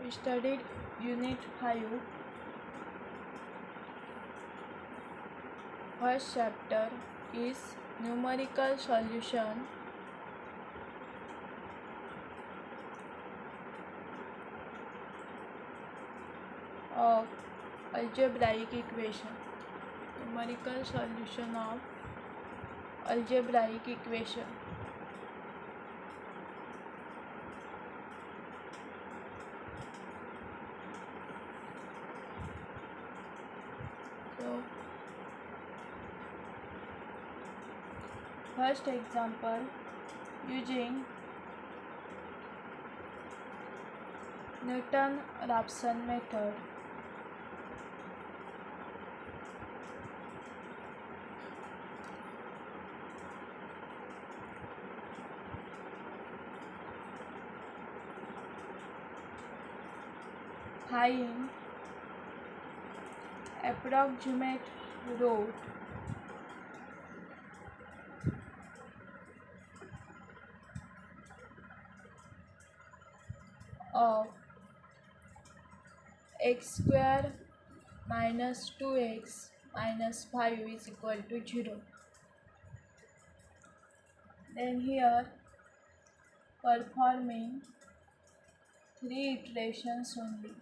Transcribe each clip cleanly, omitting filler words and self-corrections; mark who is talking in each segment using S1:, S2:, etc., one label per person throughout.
S1: we studied Unit 5, first chapter is numerical solution of algebraic equation. Numerical solution of algebraic equation. So, first example, using Newton-Raphson method. Find approximate root of x square minus 2x minus 5 is equal to 0. Then here performing 3 iterations only.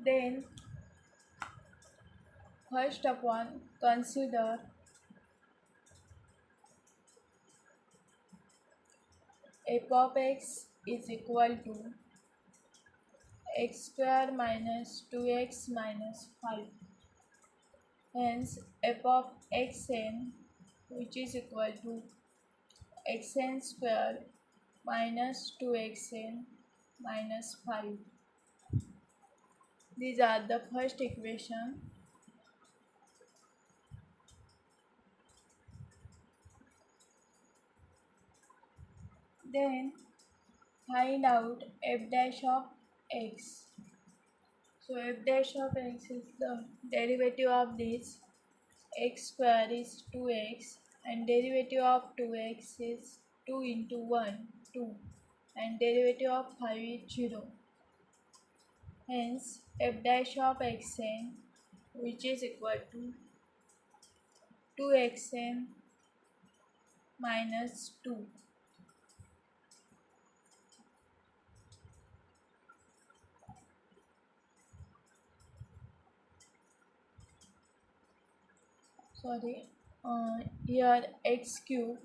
S1: Then first of all consider f of x is equal to x square minus 2x minus 5. Hence f of xn, which is equal to xn square minus 2xn minus 5. These are the first equation. Then find out f dash of x. So f dash of x is the derivative of this. X square is 2x and derivative of 2x is 2 into 1, 2, and derivative of 5 is 0. Hence f dash of xn, which is equal to 2xn minus 2. Here x cube.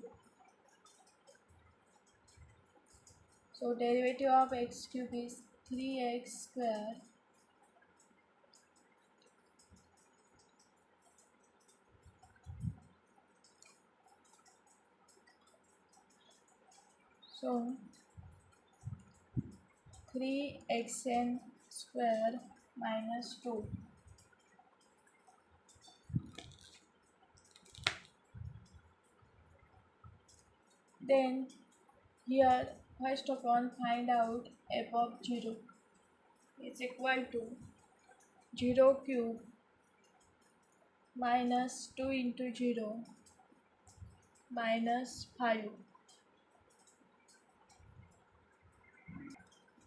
S1: So derivative of x cube is 3x square so 3xn square minus 2. Then here first of all find out f of 0 is equal to 0 cube minus 2 into 0 minus 5.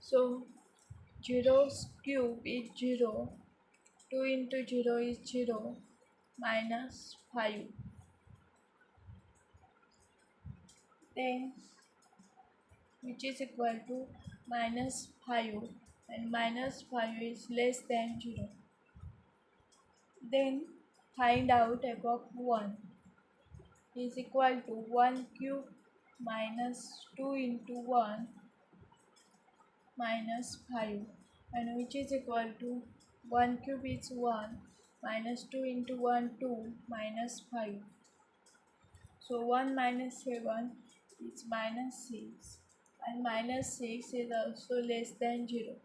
S1: So 0 cube is 0, 2 into 0 is 0 minus 5. Then which is equal to minus 5, and minus 5 is less than 0. Then find out f of 1 is equal to 1 cube minus 2 into 1 minus 5, and which is equal to 1 cube is 1 minus 2 into 1 2 minus 5. So 1 minus 7 is minus 6, and minus 6 is also less than 0.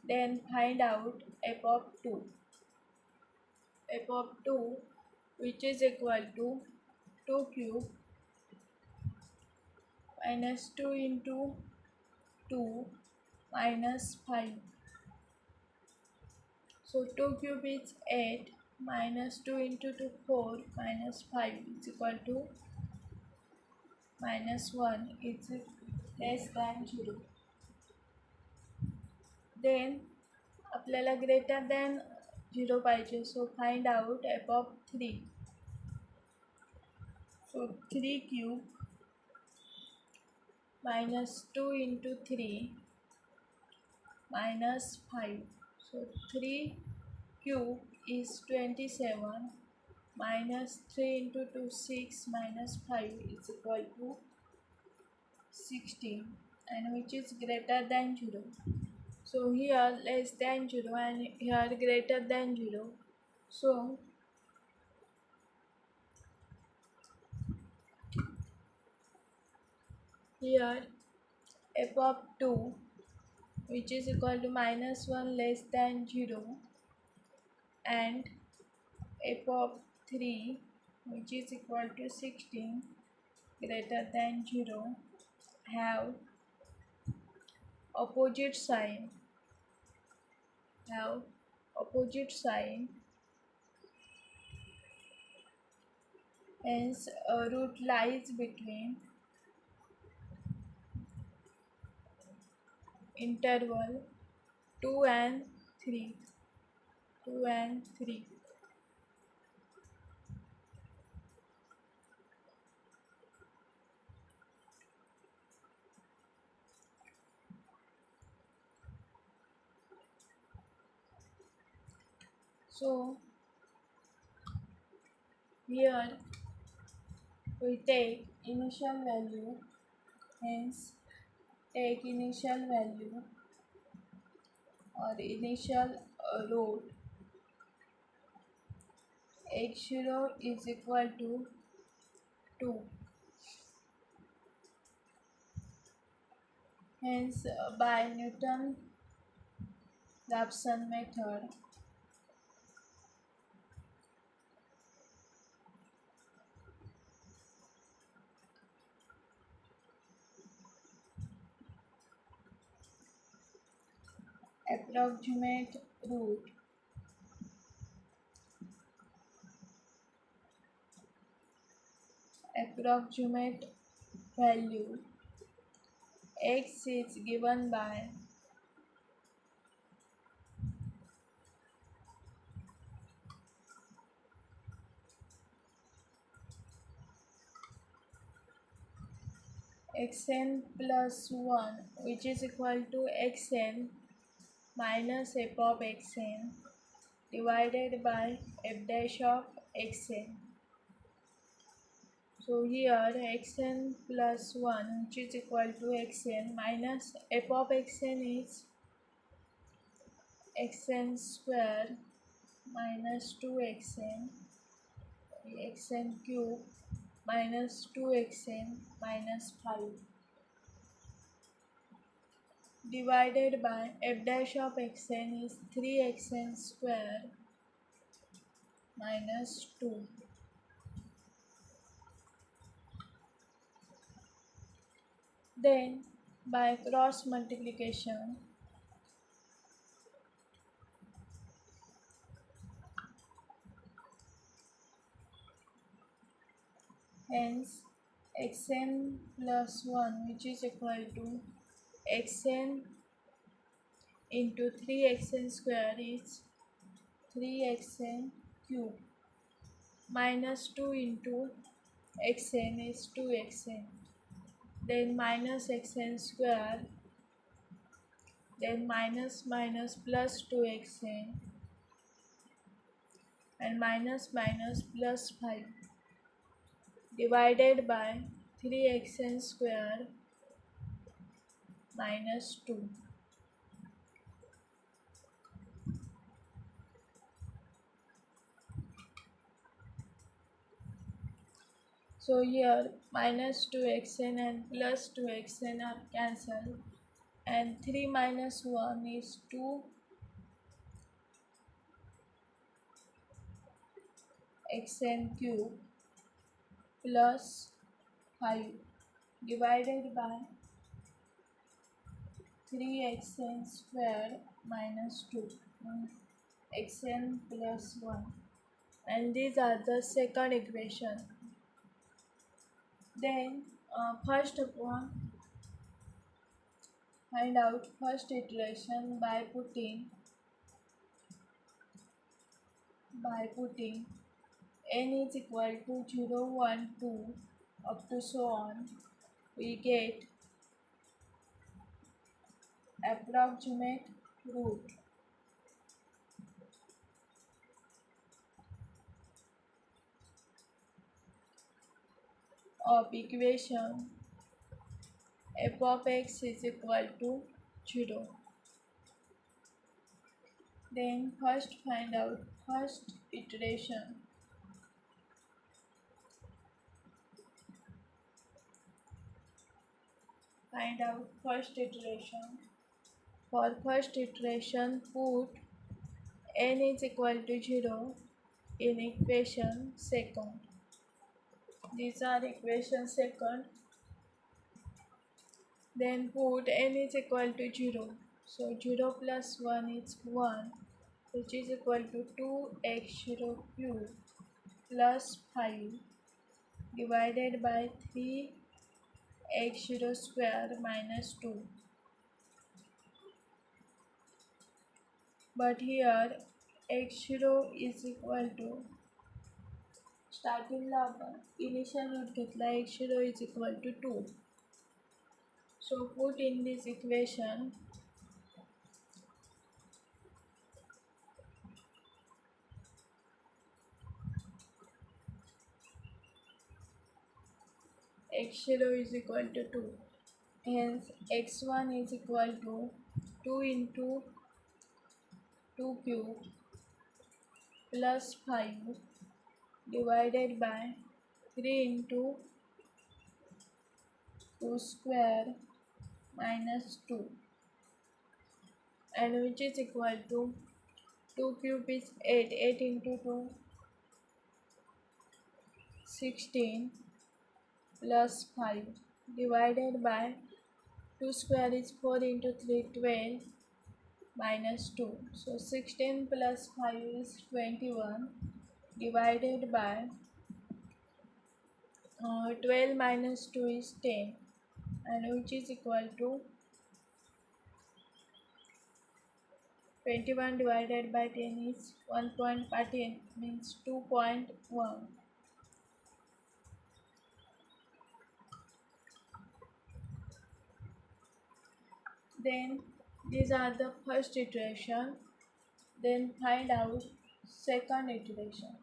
S1: Then find out f of 2. F of 2, which is equal to 2 cube minus 2 into 2 minus 5. So 2 cube is 8 minus 2 into 2 4 minus 5 is equal to minus 1 is less than 0. Then आपल्याला greater than 0 पाहिजे. So find out f of 3. So 3 cube minus 2 into 3 minus 5. So 3 cube is 27 minus 3 into 2 6 minus 5 is equal to 16, and which is greater than 0. So here less than 0 and here greater than 0. So here f of 2 which is equal to minus 1 less than 0 and f of 3 which is equal to 16 greater than 0 have opposite sign have opposite sign, hence a root lies between interval 2 and 3. So here we take initial value, hence take initial value or initial root x0 is equal to 2. Hence by Newton Raphson method, approximate root approximate value x is given by xn plus 1 which is equal to xn minus f of xn divided by f dash of xn. So here xn plus 1 which is equal to xn minus f of xn is xn square minus 2xn xn cube minus 2xn minus 5 divided by f dash of xn is 3xn square minus 2. Then by cross multiplication, hence xn plus 1 which is equal to xn into 3xn square is 3xn cube minus 2 into xn is 2xn, then minus xn square, then minus minus plus 2xn and minus minus plus 5 divided by 3xn square minus 2. So here minus 2xn and plus 2xn are cancelled and 3 minus 1 is 2 xn cube plus 5 divided by 3xn square minus 2. xn plus 1, and these are the second equation. Then first one, find out first iteration by putting n is equal to 0, 1, 2 up to so on. We get approximate root of equation f of x is equal to 0. Then first find out first iteration. Find out first iteration. For first iteration, put n is equal to 0 in equation second. These are equation second. Then put n is equal to 0. So 0 plus 1 is 1, which is equal to 2x0 cube plus 5 divided by 3x0 square minus 2. But here x0 is equal to starting आपण initial root घेतला x0 is equal to 2. So put in this equation x0 is equal to 2. Hence x1 is equal to 2 into 2 cube plus 5 divided by 3 into 2 square minus 2, and which is equal to 2 cube is 8, 8 into 2 16 plus 5 divided by 2 square is 4 into 3 12 minus 2. So 16 plus 5 is 21 divided by 12 minus 2 is 10, and which is equal to 21 divided by 10 is 1.10, means 2.1. Then these are the first iteration. Then find out second iteration.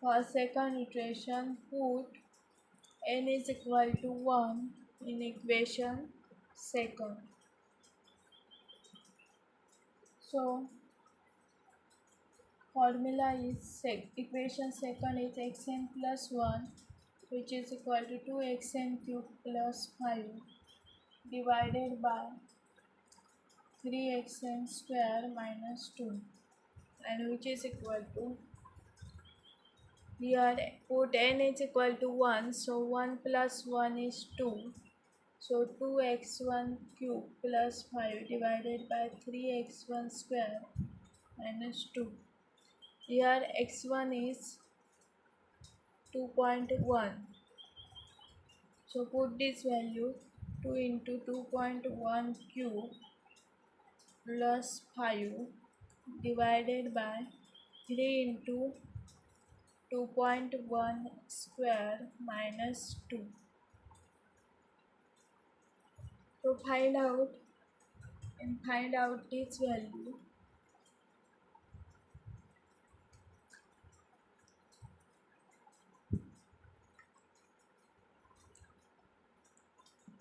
S1: For second iteration, put n is equal to 1 in equation second. So formula is equation second is xn plus 1, which is equal to 2xn cube plus 5 divided by 3xn square minus 2, and which is equal to, here put n is equal to 1, so 1 plus 1 is 2, so 2x1 cube plus 5 divided by 3x1 square minus 2. Here x1 is 2.1, so put this value 2 into 2.1 cube plus 5 divided by 3 into 2.1 square minus 2. So find out this value.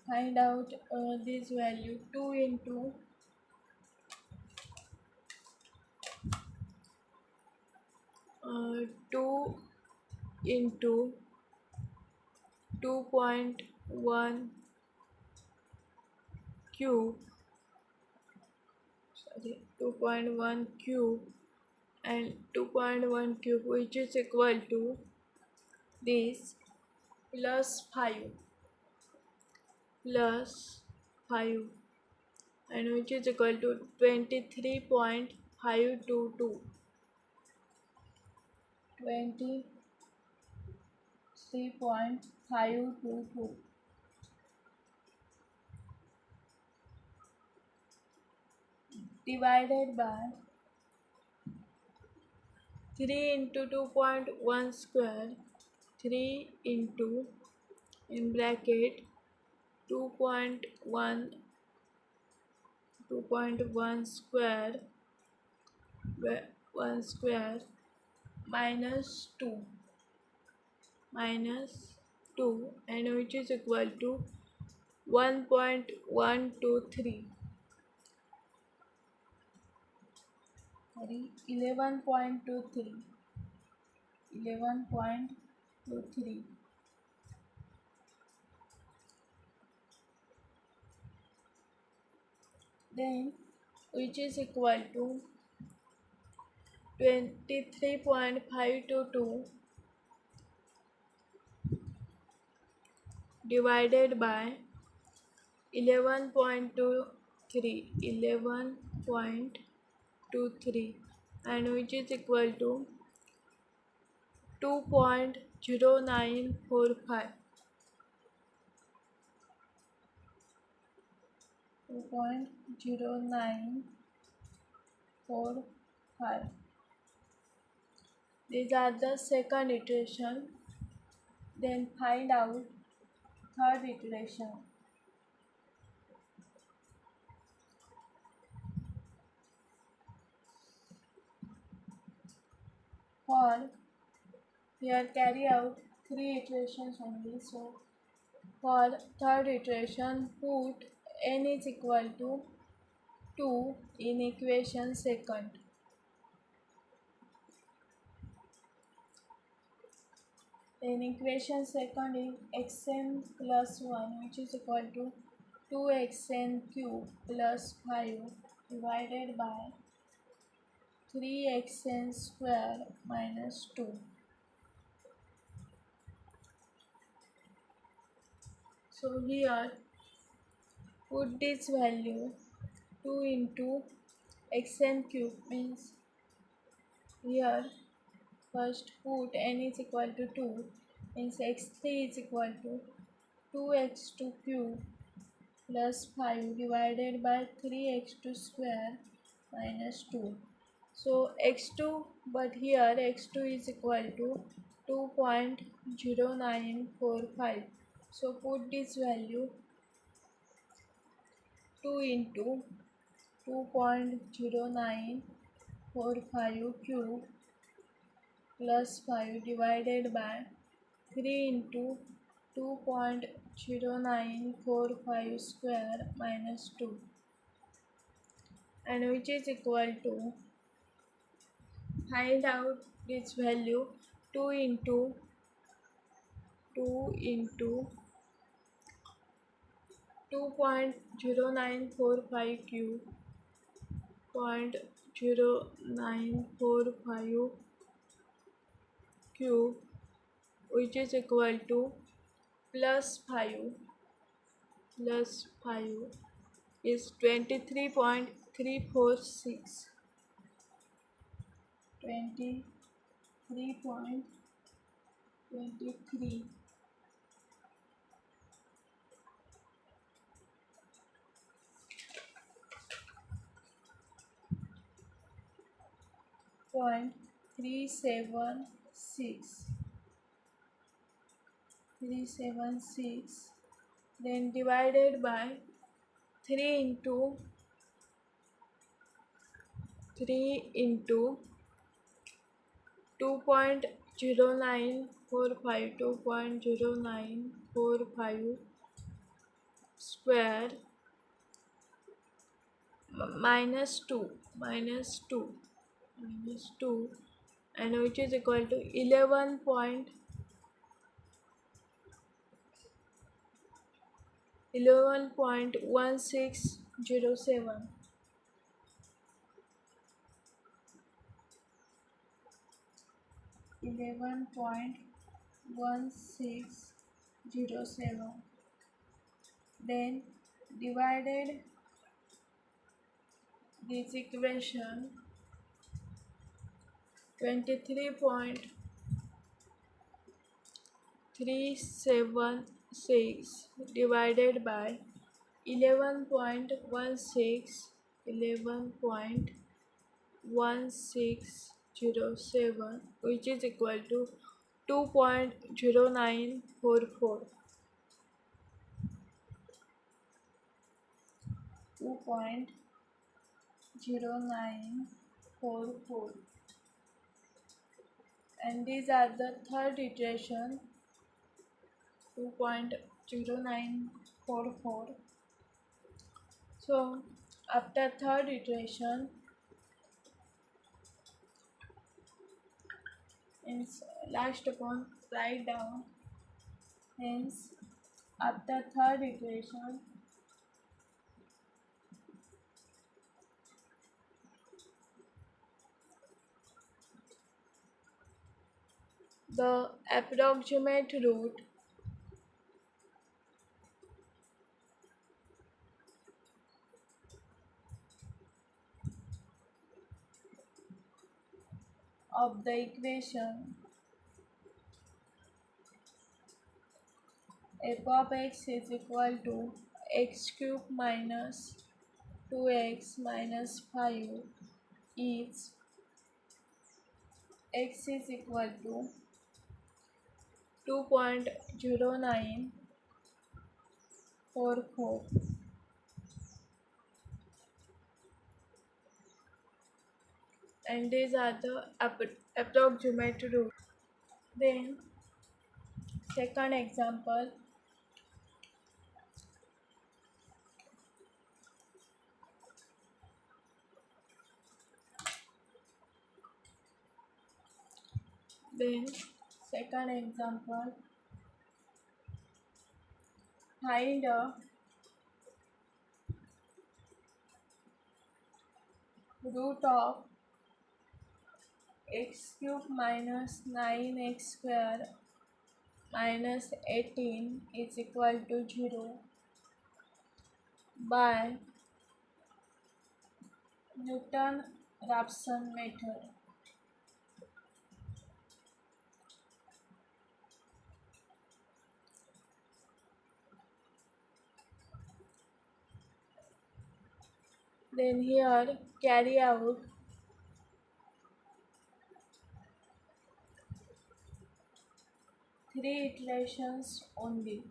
S1: Find out this value 2 into 2 into 2.1 cube, 2.1 cube and 2.1 cube, which is equal to this plus 5 plus 5 and which is equal to 23.522. 23.522 divided by 3 into 2.1 square, 3 into in bracket 2.1 square 1 square minus 2 and which is equal to 1.123, sorry, 11.23, then which is equal to 23.522 divided by 11.23 and which is equal to 2.0945. 2.0945. These are the second iteration. Then find out third iteration. For here carry out 3 iterations only. So for third iteration put n is equal to 2 in equation second. Then equation second is xn plus 1 which is equal to 2xn cube plus 5 divided by 3xn square minus 2. So here put this value 2 into xn cube means here first put n is equal to 2 means x3 is equal to 2x2 cube plus 5 divided by 3x2 square minus 2. So x2, but here x2 is equal to 2.0945. So put this value 2 into 2.0945 cube plus 5 divided by 3 into 2.0945 square minus 2 and which is equal to, find out this value 2 into 2.0945 cube 0.0945 cube which is equal to plus 5 is 23.346. 23.23 .376, then divided by 3 into 2.0945 square minus 2 and which is equal to 11.1607. 11.1607 1607. Then divided this equation 23.376 divided by 11.16 which is equal to 2.0944. 2.0944, and these are the third iteration 2.0944. So after third iteration is last upon write down, hence after third iteration the approximate root of the equation f of x is equal to x cube minus 2x minus 5 is x is equal to 2.0944, and these are the approximate root. Then second example, find a root of x cube minus 9x square minus 18 is equal to 0 by Raphson method. Then here carry out three iterations only.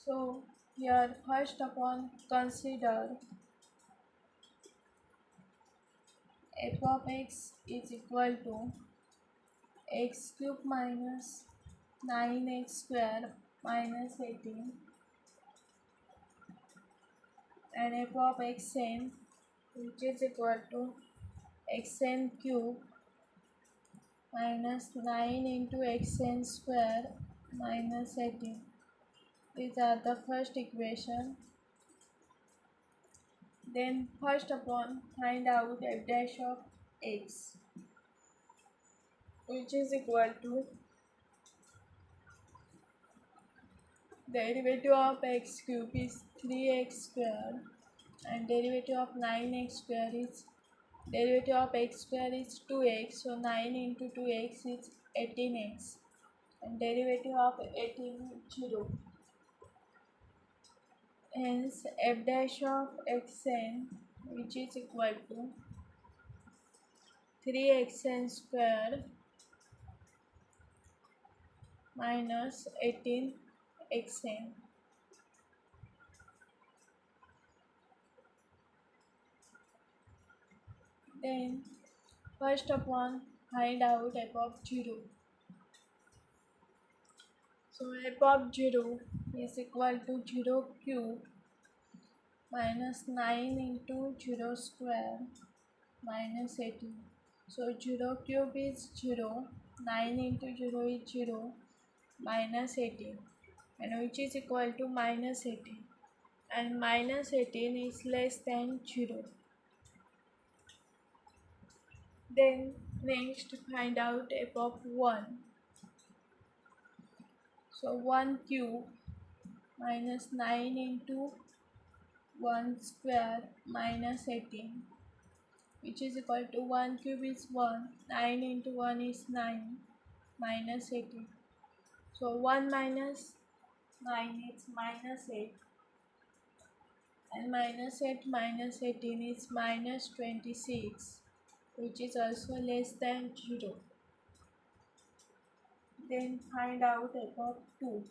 S1: So here first upon consider f of x is equal to x cube minus 9x square minus 18 and f of xn which is equal to xn cube minus 9 into xn square minus 18. These are the first equation. Then first upon find out f dash of x which is equal to derivative of x cube is 3x square and derivative of 9x square is derivative of x square is 2x, so 9 into 2x is 18x and derivative of 18 is 0. Hence f dash of xn which is equal to 3xn square minus 18xn. Then first upon find out f of 0. So f of 0 is equal to 0 cube minus 9 into 0 square minus 18. So 0 cube is 0, 9 into 0 is 0 minus 18, and which is equal to minus 18, and minus 18 is less than 0. Then next find out f of 1. So 1 cube minus 9 into 1 square minus 18, which is equal to 1 cube is 1, 9 into 1 is 9, minus 18. So 1 minus 9 is minus 8, and minus 8 minus 18 is minus 26, which is also less than 0. Then find out f of 2.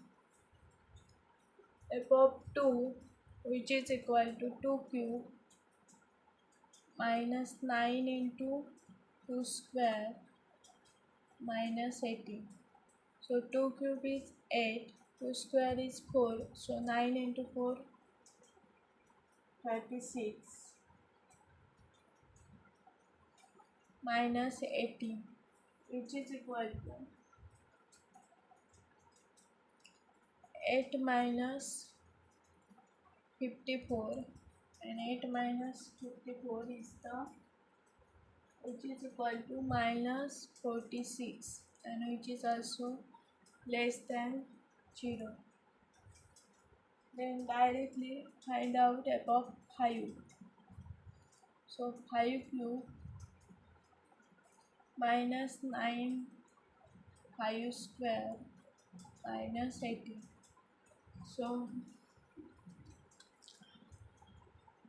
S1: F of 2, which is equal to 2 cube minus 9 into 2 square minus 18. So 2 cube is 8, 2 square is 4, so 9 into 4, 36, minus 18, which is equal to 8 minus 54, and 8 minus 54 is the, which is equal to minus 46, and which is also less than 0. Then directly find out f of 5. So 5 cube minus 9 5 square minus 18. So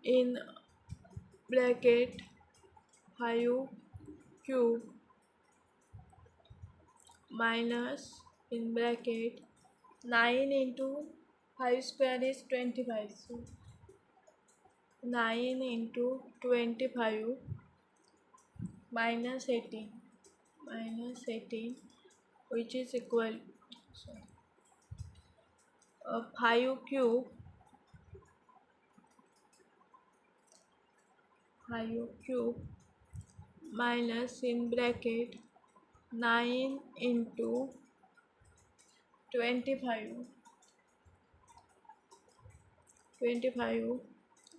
S1: in bracket 5 cube minus in bracket 9 into 5 square is 25. So 9 into 25 minus 18, which is equal, sorry, 5 cube minus in bracket 9 into 25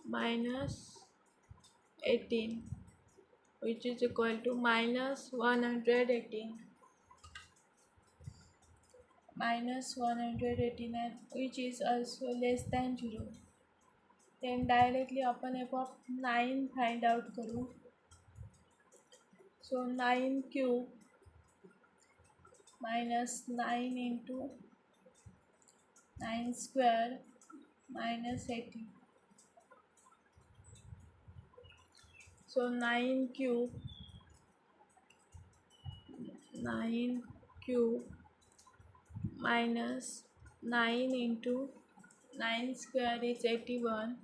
S1: minus 18, which is equal to minus 118, and which is also less than 0. Then directly आपण f of 9 find out करू. So 9 cube minus 9 into 9 square minus 18. So 9 cube minus 9 into 9 square is 81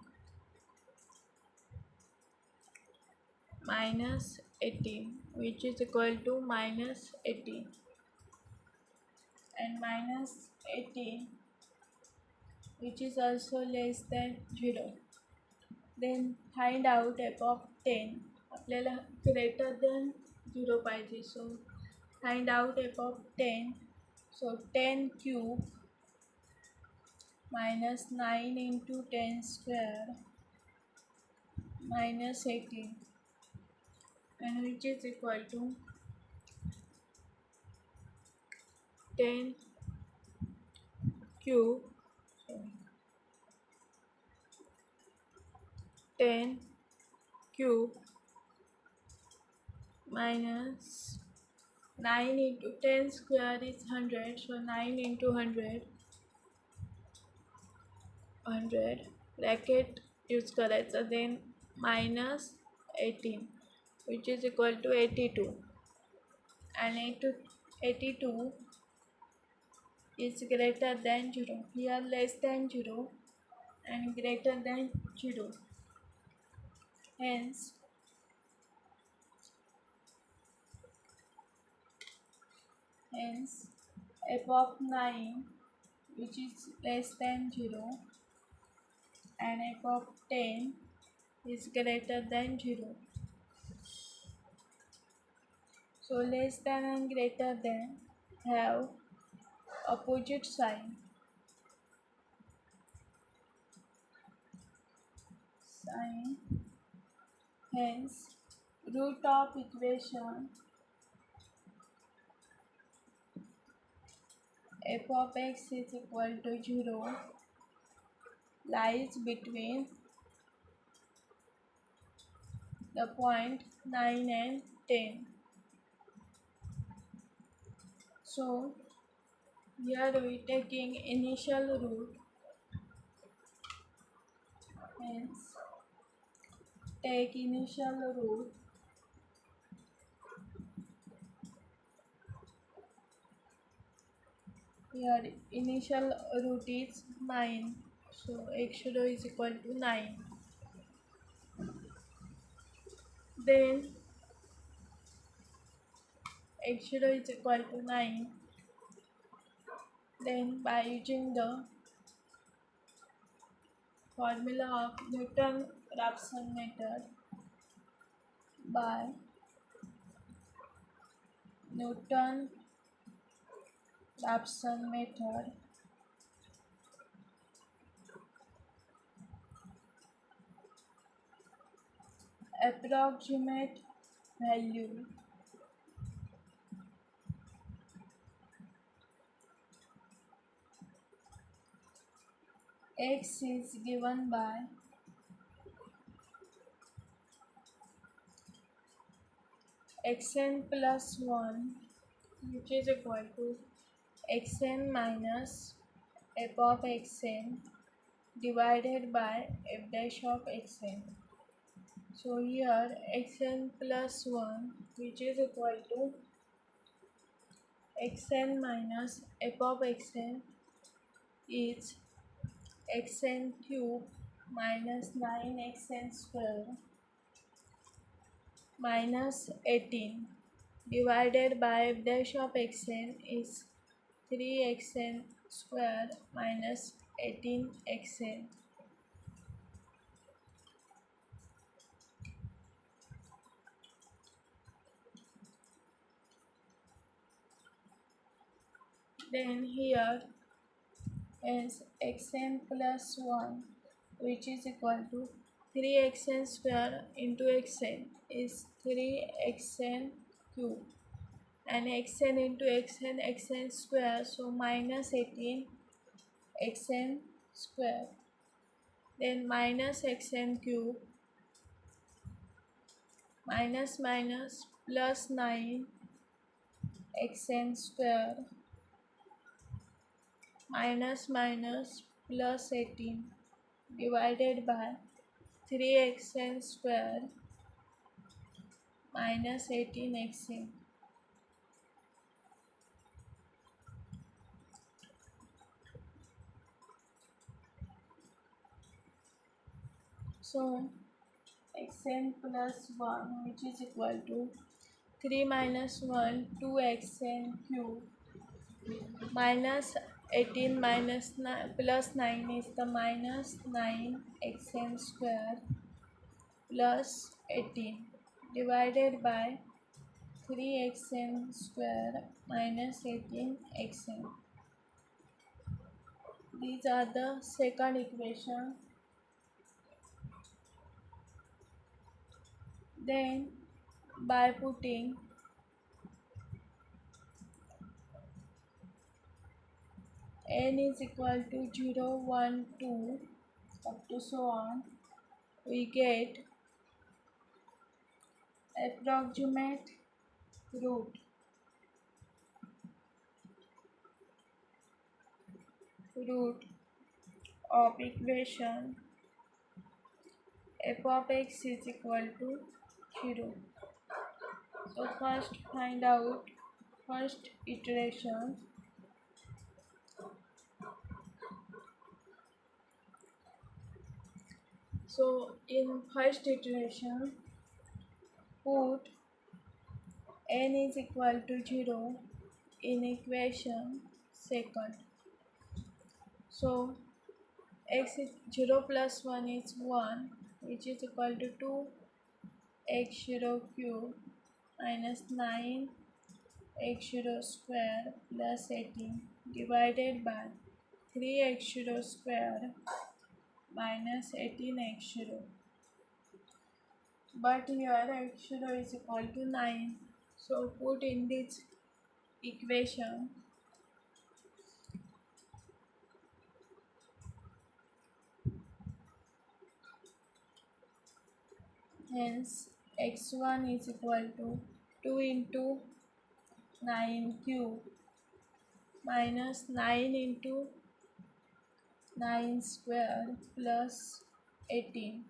S1: minus 18, which is equal to minus 18, and minus 18, which is also less than 0. Then find out f of 10. आपल्याला greater than 0 पाहिजे. So find out f of 10. So 10 cube minus 9 into 10 square minus 18, and which is equal to 10 cube, 10 cube minus 9 into 10 square is 100, so 9 into 100 bracket use करायचा, then minus 18, which is equal to 82, and 82 is greater than 0. Here less than 0 and greater than 0. Hence f of 9, which is less than 0, and f of 10 is greater than 0. So less than and greater than have opposite sign. Hence root of equation f of x is equal to 0 lies between the point 9 and 10. So here we taking initial root, hence take initial root here. Initial root is 9, so x0 is equal to 9. Then x0 is equal to 9. Then by using the formula of Raphson method, by Raphson method, approximate value x is given by xn plus 1, which is equal to xn minus f of xn divided by f dash of xn. So here xn plus 1, which is equal to xn minus f of xn, is xn cube minus 9xn square minus 18 divided by f dash of xn is 3xn square minus 18xn. Then here is xn plus 1, which is equal to 3xn square into xn is 3xn cube, and xn into xn square, so minus 18 xn square. Then minus xn cube minus minus plus 9 xn square minus minus plus 18 divided by 3xn square minus 18xn. So xn plus 1, which is equal to 3 minus 1, 2xn cube minus 18 minus 9 plus 9 is the minus 9xn square plus 18 divided by 3xn square minus 18xn. These are the second equation. Then by putting n is equal to 0, 1, 2 up to so on, we get approximate root of equation f of x is equal to 0. So first find out first iteration. So in first iteration, put n is equal to 0 in equation second. So x is 0 plus 1 is 1, which is equal to 2 x0 cube minus 9 x0 square plus 18 divided by 3x0 square minus 18x0. But here x0 is equal to 9. So put in this equation. Hence x1 is equal to 2 into 9 cube minus 9 into 9 square plus 18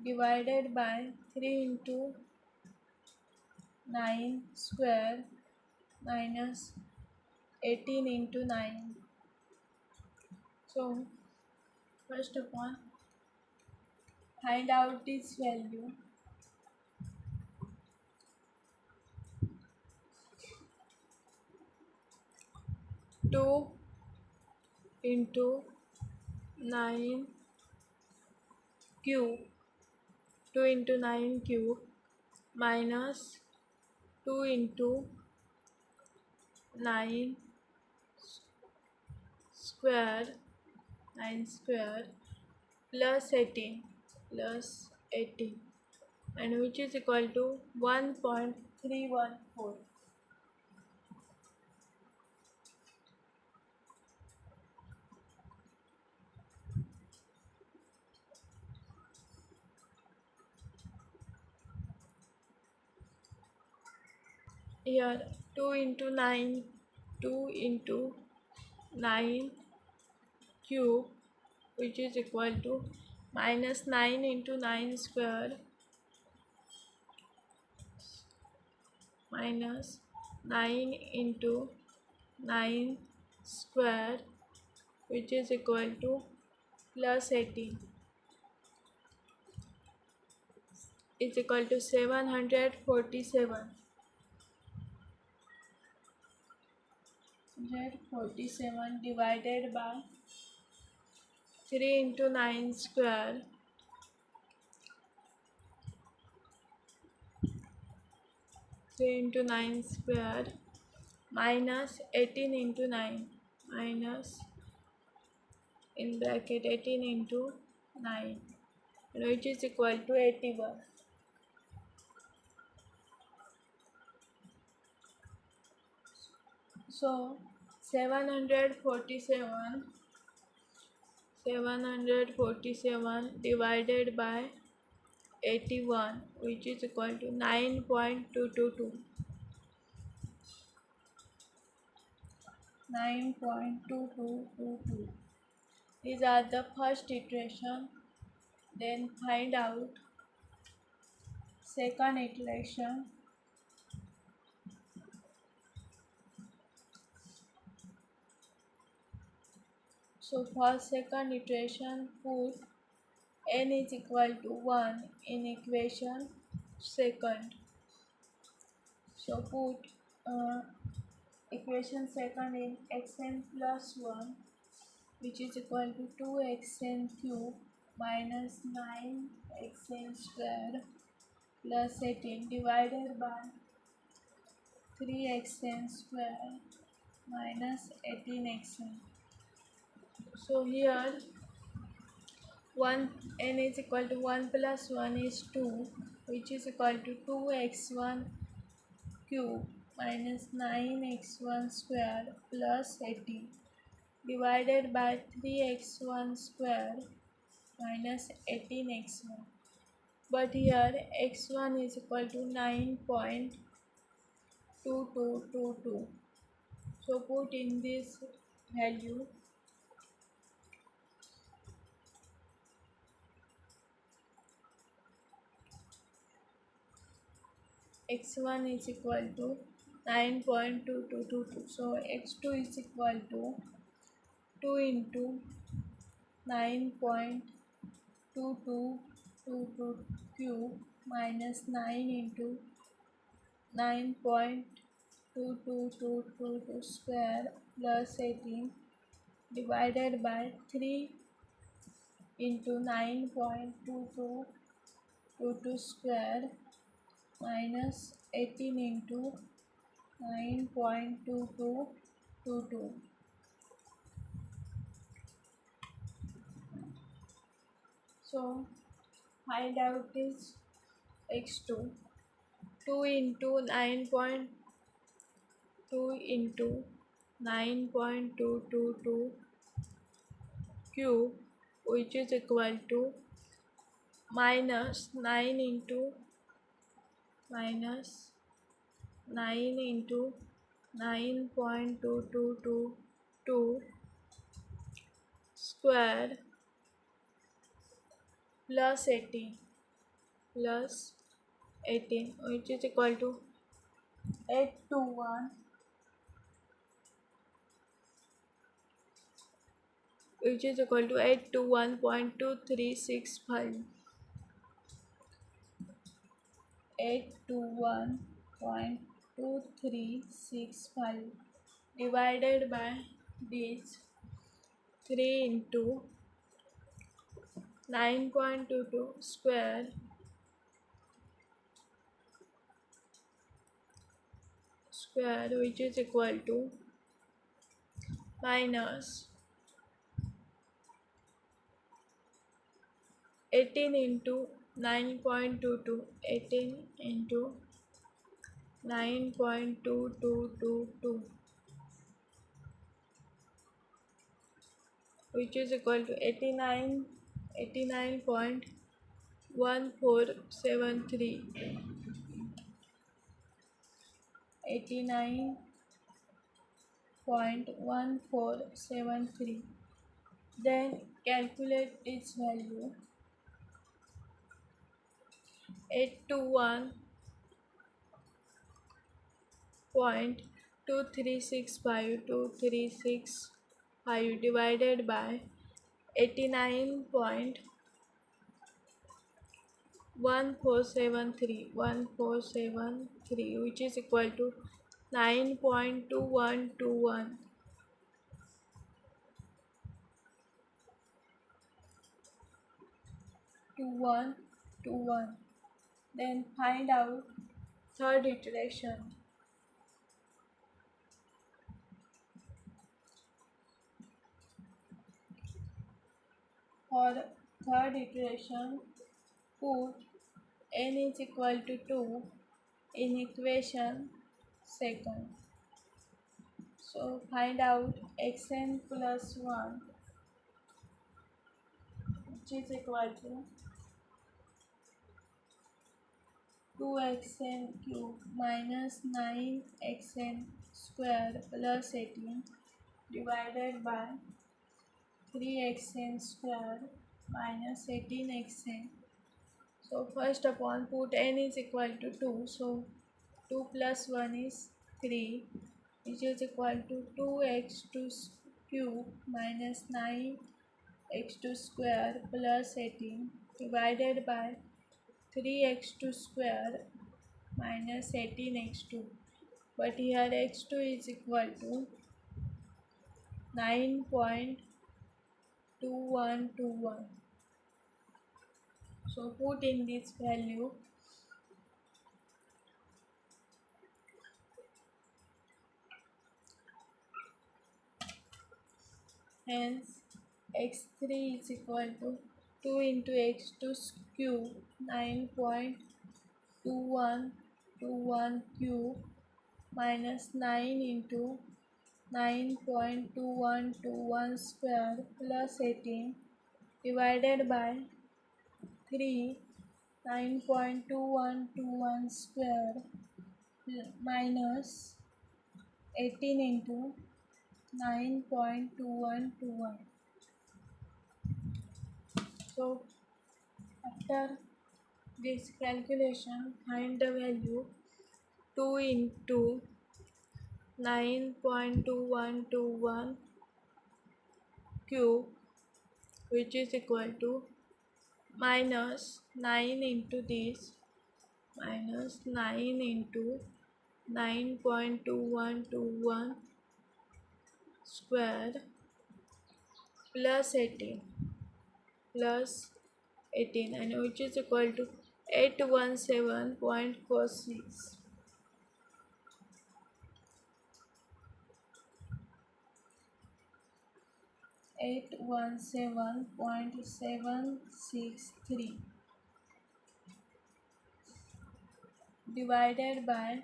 S1: divided by 3 into 9 square minus 18 into 9. So first of all, find out this value. Two into 9 cube, 2 into 9 cube minus 2 into 9 square, 9 square plus 18 and which is equal to 1.314. Here 2 into 9 cube, which is equal to minus 9 into 9 square minus 9 into 9 square, which is equal to plus 18 is equal to 747 divided by 3 into 9 square minus 18 into 9 minus in bracket 18 into 9, which is equal to 81. So 747 divided by 81, which is equal to 9.222. 9.2222. These are the first iteration. Then find out second iteration. So for second iteration, put n is equal to 1 in equation second. So put equation second in xn plus 1, which is equal to 2xn cube minus 9xn square plus 18 divided by 3xn square minus 18xn. So here 1 n is equal to 1 plus 1 is 2, which is equal to 2x1 cube minus 9x1 square plus 18 divided by 3x1 square minus 18x1. But here x1 is equal to 9.2222. So put in this value. X1 is equal to 9.2222. So x2 is equal to 2 into 9.2222 cube minus 9 into 9.2222 square plus 18 divided by 3 into 9.2222 square minus 18 into 9.2222. So find out this x2. 2 into 9.2 into 9.222 cube, which is equal to minus 9 into minus 9 into 9.2222 square plus 18 plus 18, which is equal to 821, which is equal to 821.2365. 821.2365 divided by this 3 into 9.22 square, which is equal to minus 18 into 9.22, 18 into 9.2222, which is equal to 89.1473, 89.1473. Then calculate its value. 821.2365 divided by 89.1473, which is equal to 9.2121. Then find out third iteration. For third iteration, put n is equal to 2 in equation second. So find out xn plus 1, which is equal to 2xn cube minus 9xn square plus 18 divided by 3xn square minus 18xn. So first upon put n is equal to 2. So 2 plus 1 is 3, which is equal to 2x2 cube minus 9x2 square plus 18 divided by 3x2 square minus 18x2. But here x2 is equal to 9.2121. So put in this value. Hence x3 is equal to 2 into x2 cube 9.2121 cube minus 9 into 9.2121 square plus 18 divided by 3 9.2121 square minus 18 into 9.2121. So after this calculation, find the value. 2 into 9.2121 cube, which is equal to minus 9 into this minus 9 into 9.2121 square plus 18 and which is equal to 817.46. 817.763 divided by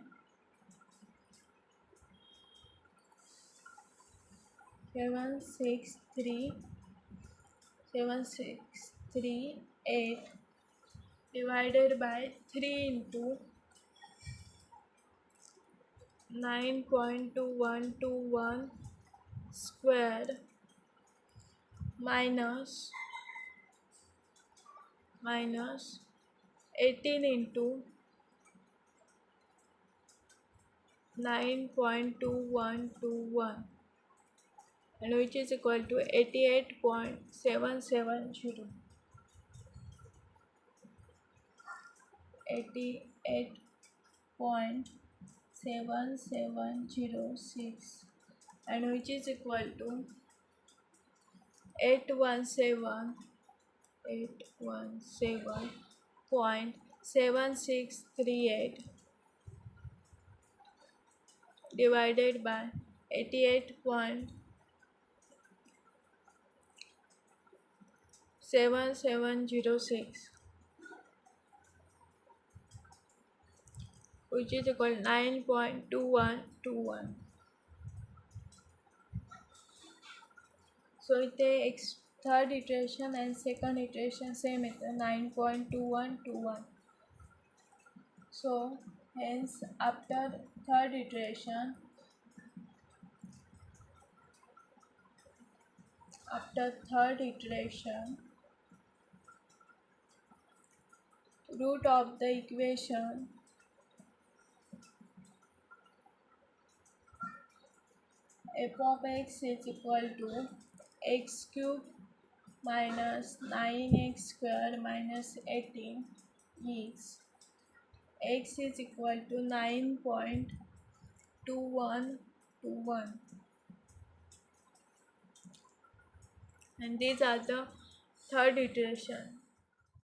S1: 763,768 divided by 3 into 9.2121 square minus 18 into 9.2121, and which is equal to 88.770. 88.7706, and which is equal to 817.7638 divided by 88.7706, which is equal to 9.2121. So it takes third iteration and second iteration same is 9.2121. So hence after third iteration, root of the equation f of x is equal to x cube minus 9x square minus 18 is x is equal to 9.2121, and these are the third iteration.